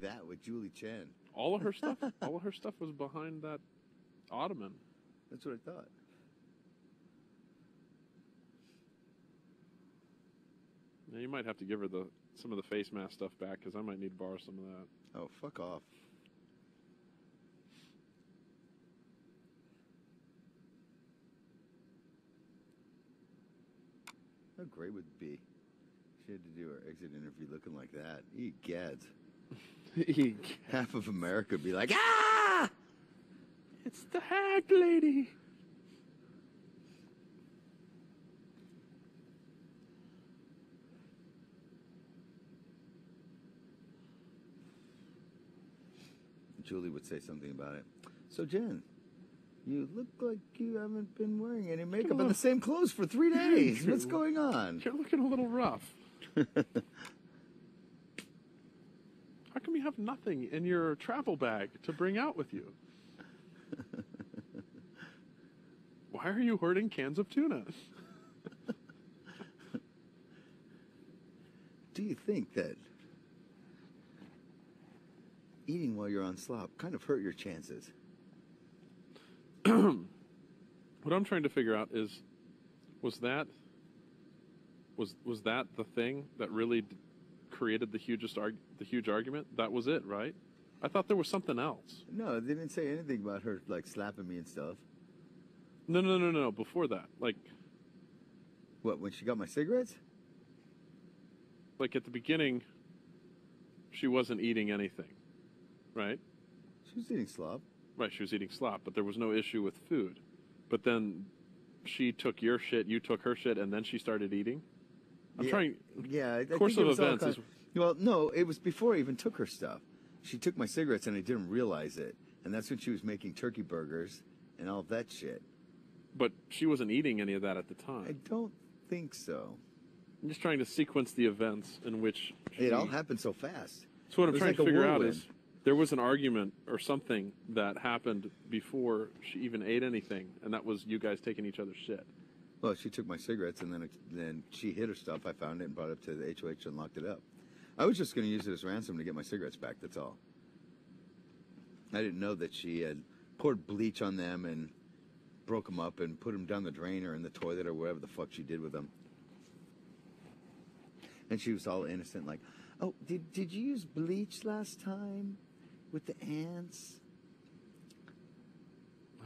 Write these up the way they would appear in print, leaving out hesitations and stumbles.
That with Julie Chen. All of her stuff was behind that ottoman. That's what I thought. Now, you might have to give her some of the face mask stuff back, because I might need to borrow some of that. Oh, fuck off. How great would it be? She had to do her exit interview looking like that. Egads. Half of America would be like, ah! It's the hag lady. Julie would say something about it. So, Jen, you look like you haven't been wearing any makeup and the same clothes for 3 days. What's going on? You're looking a little rough. How come you have nothing in your travel bag to bring out with you? Why are you hoarding cans of tuna? Do you think that eating while you're on slop kind of hurt your chances? What I'm trying to figure out is, was that the thing that really created the huge argument? That was it, right? I thought there was something else. No, they didn't say anything about her like slapping me and stuff. No. Before that, like, what? When she got my cigarettes? Like at the beginning, she wasn't eating anything, right? She was eating slop. Right, she was eating slop, but there was no issue with food. But then she took your shit, you took her shit, and then she started eating? Yeah, course of events is... Well, no, it was before I even took her stuff. She took my cigarettes and I didn't realize it. And that's when she was making turkey burgers and all that shit. But she wasn't eating any of that at the time. I don't think so. I'm just trying to sequence the events in which It all happened so fast. So what I'm trying to figure out is, there was an argument or something that happened before she even ate anything, and that was you guys taking each other's shit. Well, she took my cigarettes, and then she hid her stuff. I found it and brought it to the HOH and locked it up. I was just going to use it as ransom to get my cigarettes back, that's all. I didn't know that she had poured bleach on them and broke them up and put them down the drain or in the toilet or whatever the fuck she did with them. And she was all innocent, like, oh, did you use bleach last time with the ants?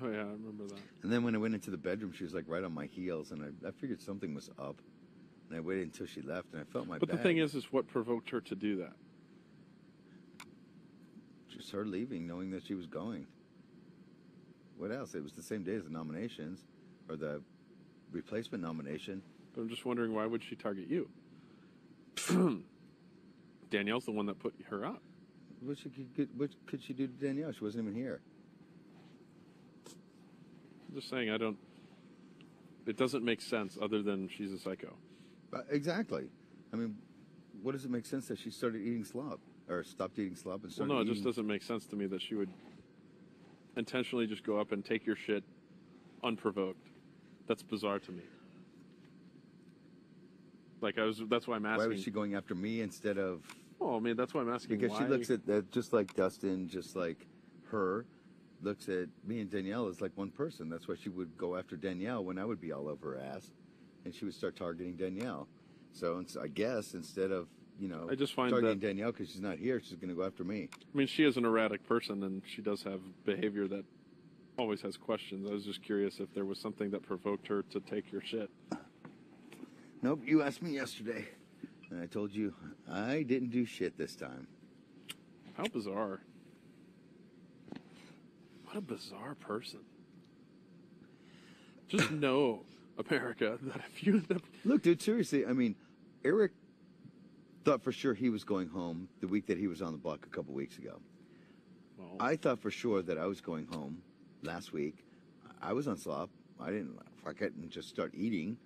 Oh, yeah, I remember that. And then when I went into the bedroom, she was like right on my heels, and I figured something was up. And I waited until she left, and I felt my But bag. the thing is what provoked her to do that? Just her leaving, knowing that she was going. What else? It was the same day as the nominations, or the replacement nomination. But I'm just wondering, why would she target you? Danielle's the one that put her up. What could she do to Danielle? She wasn't even here. I'm just saying, it doesn't make sense other than she's a psycho. Exactly. I mean, what does it make sense that she started eating slop? Or stopped eating slop and started Well, no, it just doesn't make sense to me that she would intentionally just go up and take your shit unprovoked. That's bizarre to me. That's why I'm asking. Why was she going after me instead of... Well, I mean, that's why I'm asking because why. She looks at that, just like Dustin, just like her, looks at me and Danielle as like one person. That's why she would go after Danielle when I would be all over her ass, and she would start targeting Danielle. So I guess instead of, I just find targeting Danielle because she's not here, she's going to go after me. I mean, she is an erratic person, and she does have behavior that always has questions. I was just curious if there was something that provoked her to take your shit. Nope, you asked me yesterday, and I told you I didn't do shit this time. How bizarre. What a bizarre person. Just know, America, that if you end up... Look, dude, seriously, I mean, Eric thought for sure he was going home the week that he was on the block a couple weeks ago. Well, I thought for sure that I was going home last week. I was on slop. I couldn't just start eating.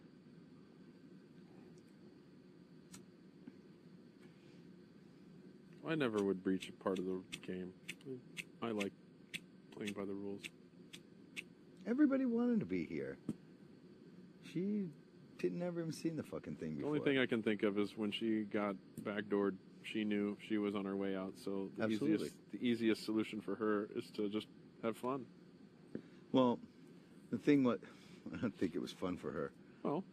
I never would breach a part of the game. I like playing by the rules. Everybody wanted to be here. She didn't ever even seen the fucking thing before. The only thing I can think of is when she got backdoored she knew she was on her way out. So Absolutely. The easiest solution for her is to just have fun. Well, the thing what I don't think it was fun for her. Well,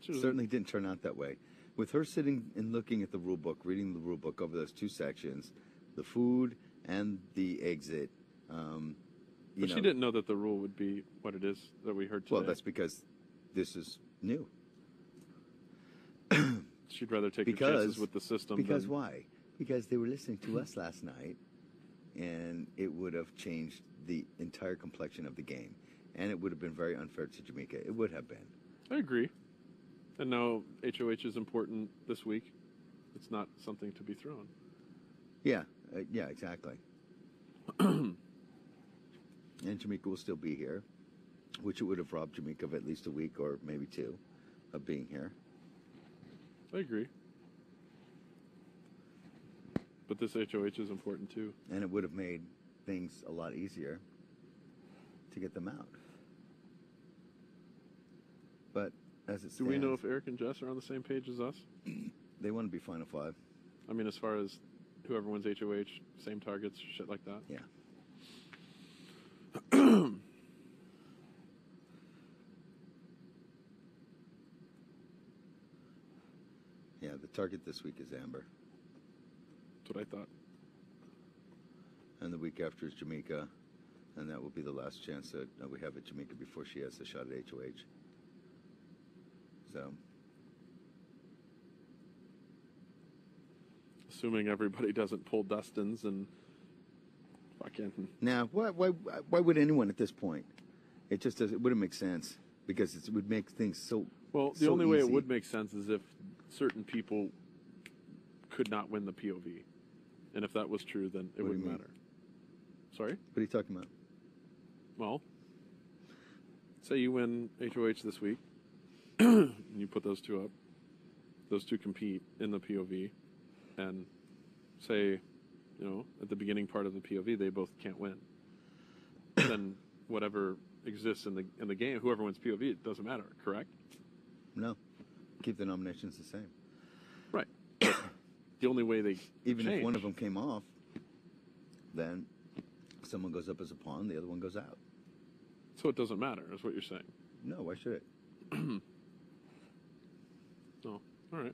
It certainly didn't turn out that way. With her sitting and looking at the rule book, reading the rule book over those two sections, the food and the exit. But she didn't know that the rule would be what it is that we heard today. Well, that's because this is new. She'd rather take the chances with the system. Because why? Because they were listening to us last night, and it would have changed the entire complexion of the game. And it would have been very unfair to Jamaica. It would have been. I agree. And now HOH is important this week. It's not something to be thrown. Yeah, exactly. And Jamaica will still be here, which it would have robbed Jamaica of at least a week or maybe two of being here. I agree. But this HOH is important too. And it would have made things a lot easier to get them out. But as it stands... Do we know if Eric and Jess are on the same page as us? They want to be Final Five. I mean, as far as whoever wins HOH, same targets, shit like that? Yeah. Yeah, the target this week is Amber. That's what I thought. And the week after is Jamaica. And that will be the last chance that we have at Jamaica before she has a shot at HOH. So... Assuming everybody doesn't pull Dustin's and fucking... Now, why would anyone at this point? It just doesn't... It wouldn't make sense. Because it would make things so... Well, the only way it would make sense is if certain people could not win the POV. And if that was true, then it wouldn't matter. Sorry? What are you talking about? Well, say you win HOH this week, and you put those two up. Those two compete in the POV, and say, at the beginning part of the POV, they both can't win. Then whatever exists in the game, whoever wins POV, it doesn't matter, correct? No. Keep the nominations the same. Right. But the only way they Even change, if one of them came off, then someone goes up as a pawn, the other one goes out. So it doesn't matter, is what you're saying. No, why should it? Oh, all right.